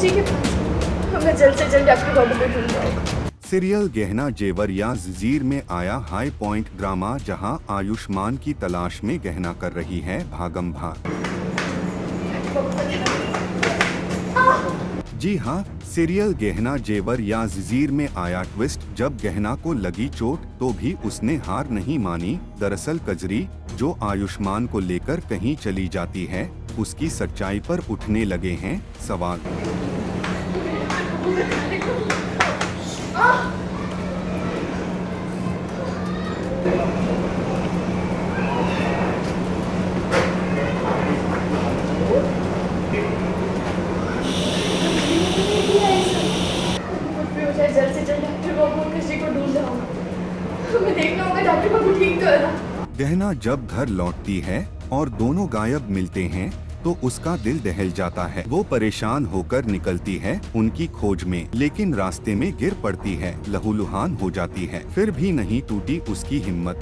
उसी के पास हमें जल्द से जल्द डॉक्टर बाबू को ढूंढना होगा। सीरियल गहना जेवर या जंजीर में आया हाई पॉइंट ड्रामा, जहां आयुष्मान की तलाश में गहना कर रही है भागम भाग। जी हां, सीरियल गहना जेवर या जंजीर में आया ट्विस्ट। जब गहना को लगी चोट तो भी उसने हार नहीं मानी। दरअसल कजरी, जो आयुष्मान को लेकर कहीं चली जाती है, उसकी सच्चाई पर उठने लगे हैं सवाल। जल्द से जल्द डॉक्टर बाबू और किसी को ढूंढना होगा। हमें देखना होगा डॉक्टर बाबू ठीक तो है ना। गहना जब घर लौटती है और दोनों गायब मिलते हैं तो उसका दिल दहल जाता है। वो परेशान होकर निकलती है उनकी खोज में, लेकिन रास्ते में गिर पड़ती है, लहूलुहान हो जाती है। फिर भी नहीं टूटी उसकी हिम्मत।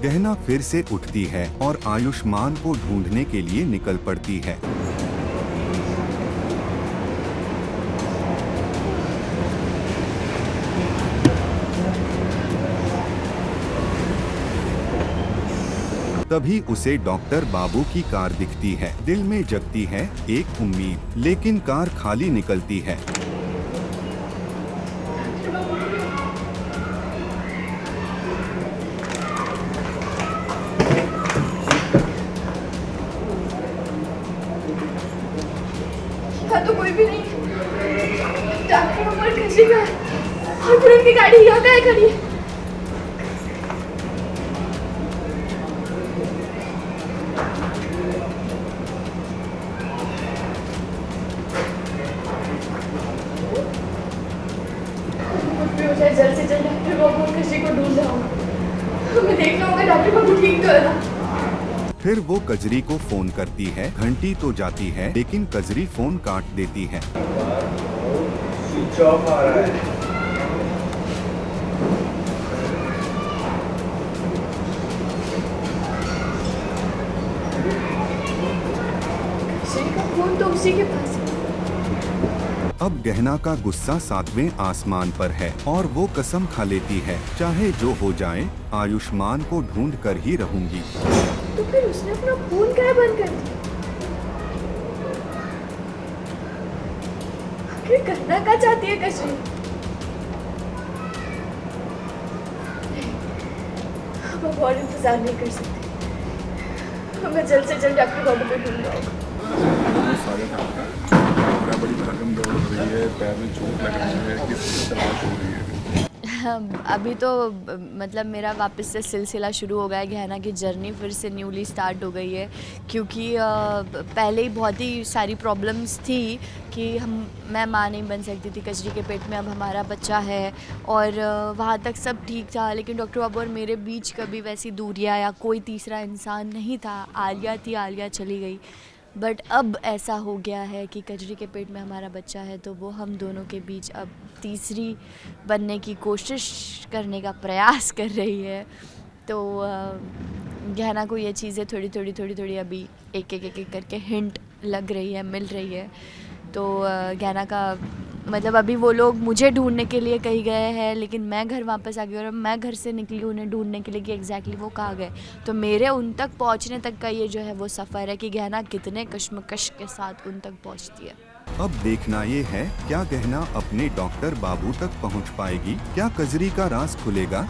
गहना फिर से उठती है और आयुष्मान को ढूंढने के लिए निकल पड़ती है। तभी उसे डॉक्टर बाबू की कार दिखती है। दिल में जगती है एक उम्मीद, लेकिन कार खाली निकलती है। तो कोई भी नहीं। डॉक्टर बाबू और किसी का और फिर उनकी गाड़ी यहाँ पे खड़ी है। जल्द से जल्द डॉक्टर बाबू और किसी को ढूंढना होगा। हमें देखना होगा डॉक्टर बाबू ठीक तो है ना। फिर वो कजरी को फोन करती है। घंटी तो जाती है, लेकिन कजरी फोन काट देती है। स्विच ऑफ आ रहा है। किसी का फोन तो उसी के पास है। अब गहना का गुस्सा 7वें आसमान पर है और वो कसम खा लेती है, चाहे जो हो जाए आयुष्मान को ढूंढ कर ही रहूंगी। तो फिर उसने अपना फोन क्या बंद कर दिया? आखिर करना क्या चाहती है कजरी? हम अब और इंतजार नहीं कर सकते। हमें जल्द से जल्द डॉक्टर बाबू को ढूंढना होगा। बड़ी भागम दौड़ हो रही है, पैर में चोट लग रही है, किस तलाश हो रही है? अभी तो मतलब मेरा वापस से सिलसिला शुरू हो गया है। गहना की जर्नी फिर से न्यूली स्टार्ट हो गई है, क्योंकि पहले ही बहुत ही सारी प्रॉब्लम्स थी कि मैं माँ नहीं बन सकती थी कजरी के पेट में। अब हमारा बच्चा है और वहाँ तक सब ठीक था, लेकिन डॉक्टर बाबू और मेरे बीच कभी वैसी दूरियाँ या कोई तीसरा इंसान नहीं था। आलिया थी, आलिया चली गई, बट अब ऐसा हो गया है कि कजरी के पेट में हमारा बच्चा है, तो वो हम दोनों के बीच अब तीसरी बनने की कोशिश करने का प्रयास कर रही है। तो गहना को ये चीज़ें थोड़ी थोड़ी अभी एक करके हिंट लग रही है, मिल रही है। तो गहना का मतलब अभी वो लोग मुझे ढूंढने के लिए कहीं गए हैं, लेकिन मैं घर वापस आ गई और अब मैं घर से निकली उन्हें ढूंढने के लिए कि एग्जैक्टली वो कहाँ गए। तो मेरे उन तक पहुंचने तक का ये जो है वो सफ़र है कि गहना कितने कश्मकश के साथ उन तक पहुंचती है। अब देखना ये है, क्या गहना अपने डॉक्टर बाबू तक पहुंच पाएगी? क्या कजरी का राज खुलेगा?